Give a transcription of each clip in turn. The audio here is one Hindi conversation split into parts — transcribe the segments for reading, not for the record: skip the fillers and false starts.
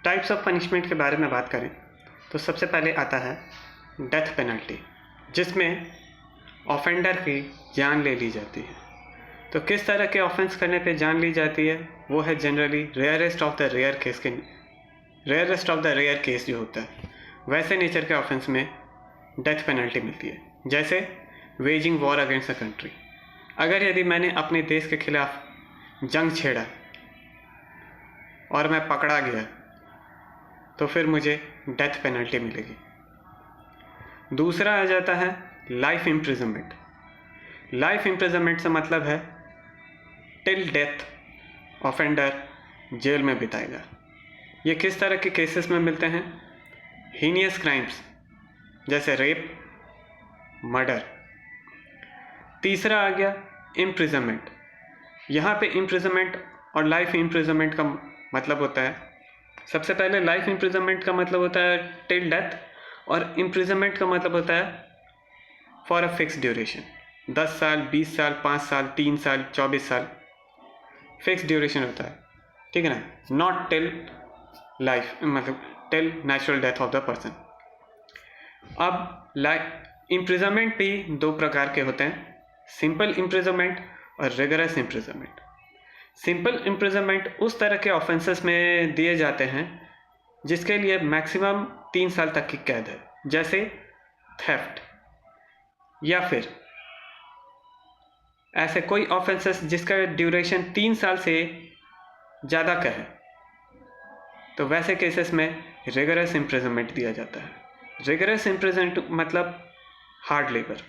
टाइप्स ऑफ पनिशमेंट के बारे में बात करें तो सबसे पहले आता है डेथ पेनल्टी, जिसमें ऑफेंडर की जान ले ली जाती है। तो किस तरह के ऑफेंस करने पे जान ली जाती है, वो है generally rarest of the rare case जो होता है, वैसे नेचर के ऑफेंस में डेथ पेनल्टी मिलती है। जैसे waging war against a country, अगर यदि मैंने अपने देश के खिलाफ जंग छेड़ा और मैं पकड़ा गया तो फिर मुझे डेथ पेनल्टी मिलेगी। दूसरा आ जाता है लाइफ इम्प्रिजनमेंट। लाइफ इम्प्रिजनमेंट से मतलब है टिल डेथ ऑफेंडर जेल में बिताएगा। ये किस तरह के केसेस में मिलते हैं? हीनियस क्राइम्स जैसे रेप, मर्डर। तीसरा आ गया इम्प्रिजनमेंट। यहाँ पे इम्प्रिजनमेंट और लाइफ इम्प्रिजनमेंट का मतलब होता है, सबसे पहले लाइफ इम्प्रिजनमेंट का मतलब होता है टिल डेथ, और इम्प्रिजनमेंट का मतलब होता है फॉर अ फिक्स ड्यूरेशन। 10 साल, 20 साल, 5 साल, 3 साल, 24 साल, फिक्स ड्यूरेशन होता है, ठीक है ना। नॉट टिल लाइफ, मतलब till natural death of the person. अब इम्प्रिजनमेंट भी दो प्रकार के होते हैं, सिंपल इम्प्रिजनमेंट और रिगरस इम्प्रिजनमेंट। सिंपल इम्प्रिजनमेंट उस तरह के ऑफेंसेस में दिए जाते हैं जिसके लिए मैक्सिमम 3 साल तक की कैद है, जैसे थेफ्ट, या फिर ऐसे कोई ऑफेंसेस जिसका ड्यूरेशन 3 साल से ज़्यादा का है, तो वैसे केसेस में रिगरस इम्प्रिजनमेंट दिया जाता है। रिगरस इम्प्रिजनमेंट मतलब हार्ड लेबर।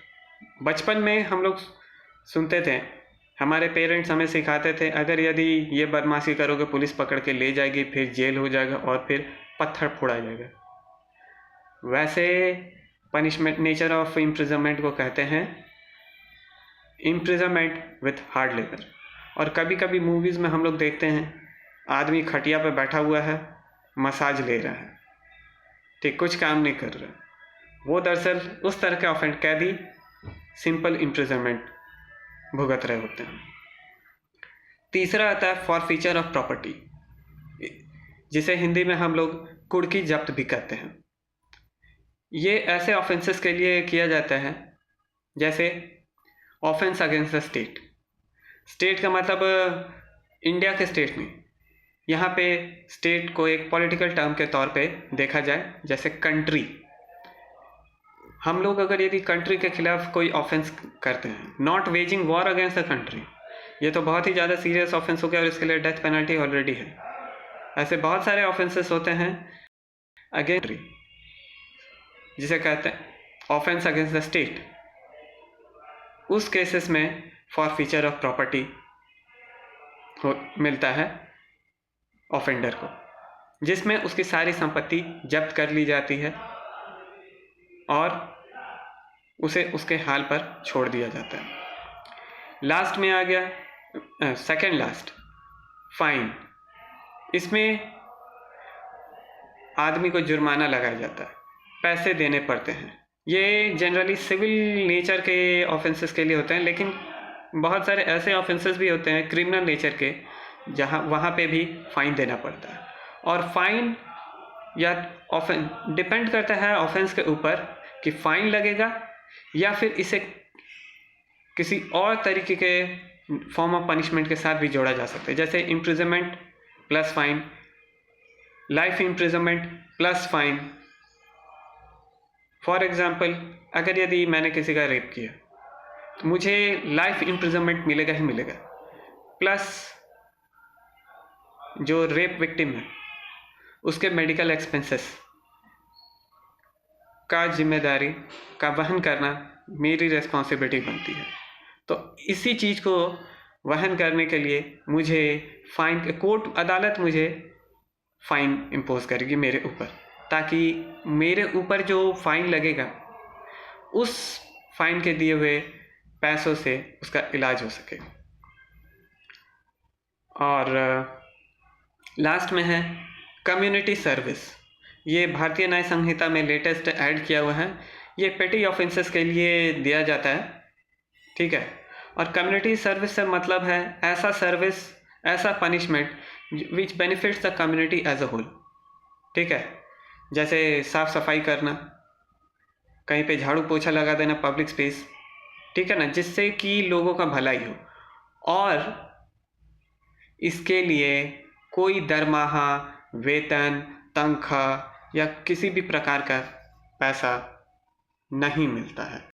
बचपन में हम लोग सुनते थे, हमारे पेरेंट्स हमें सिखाते थे, अगर यदि ये बदमाशी करोगे पुलिस पकड़ के ले जाएगी, फिर जेल हो जाएगा और फिर पत्थर फोड़ा जाएगा। वैसे पनिशमेंट नेचर ऑफ इम्प्रिजनमेंट को कहते हैं इम्प्रिजनमेंट विथ हार्ड लेबर। और कभी कभी मूवीज़ में हम लोग देखते हैं आदमी खटिया पर बैठा हुआ है, मसाज ले रहा है, ठीक, कुछ काम नहीं कर रहा, वो दरअसल उस तरह के ऑफेंड कैदी सिंपल इम्प्रिजनमेंट भुगत रहे होते हैं। तीसरा आता है फॉरफीचर ऑफ प्रॉपर्टी, जिसे हिंदी में हम लोग कुर्की जब्त भी कहते हैं। ये ऐसे ऑफेंसेस के लिए किया जाता है जैसे offence against the state. State का मतलब इंडिया के स्टेट नहीं, यहाँ पे स्टेट को एक पॉलिटिकल टर्म के तौर पे देखा जाए, जैसे कंट्री। हम लोग अगर यदि कंट्री के खिलाफ कोई ऑफेंस करते हैं, not waging war against the country, ये तो बहुत ही ज़्यादा सीरियस ऑफेंस हो गया और इसके लिए डेथ पेनल्टी ऑलरेडी है। ऐसे बहुत सारे ऑफेंसेस होते हैं अगेंस्ट कंट्री, जिसे कहते हैं ऑफेंस अगेंस्ट द स्टेट। उस केसेस में फॉरफीचर ऑफ प्रॉपर्टी मिलता है ऑफेंडर को, जिसमें उसकी सारी संपत्ति जब्त कर ली जाती है और उसे उसके हाल पर छोड़ दिया जाता है। लास्ट में आ गया सेकंड लास्ट, फाइन। इसमें आदमी को जुर्माना लगाया जाता है, पैसे देने पड़ते हैं। ये जनरली सिविल नेचर के ऑफेंसेस के लिए होते हैं, लेकिन बहुत सारे ऐसे ऑफेंसेस भी होते हैं क्रिमिनल नेचर के, जहाँ वहाँ पे भी फाइन देना पड़ता है। और फाइन या ऑफेंस डिपेंड करता है ऑफेंस के ऊपर कि फाइन लगेगा या फिर इसे किसी और तरीके के फॉर्म ऑफ पनिशमेंट के साथ भी जोड़ा जा सकता है, जैसे imprisonment plus fine, life imprisonment plus fine. For example, अगर यदि मैंने किसी का रेप किया तो मुझे लाइफ इम्प्रिजनमेंट मिलेगा ही मिलेगा, प्लस जो रेप विक्टिम है उसके मेडिकल एक्सपेंसेस का जिम्मेदारी का वहन करना मेरी रिस्पॉन्सिबिलिटी बनती है। तो इसी चीज़ को वहन करने के लिए मुझे फाइन, कोर्ट अदालत मुझे फाइन इम्पोज करेगी मेरे ऊपर, ताकि मेरे ऊपर जो फाइन लगेगा उस फाइन के दिए हुए पैसों से उसका इलाज हो सके। और लास्ट में है कम्युनिटी सर्विस। ये भारतीय न्याय संहिता में लेटेस्ट ऐड किया हुआ है। ये पेटी ऑफेंसेस के लिए दिया जाता है, ठीक है। और कम्युनिटी सर्विस से मतलब है ऐसा सर्विस, ऐसा punishment which benefits the community as a whole. ठीक है, जैसे साफ सफाई करना, कहीं पे झाड़ू पोछा लगा देना, पब्लिक स्पेस, ठीक है ना, जिससे कि लोगों का भलाई हो। और इसके लिए कोई दरमाहा, वेतन, तनख्वाह या किसी भी प्रकार का पैसा नहीं मिलता है।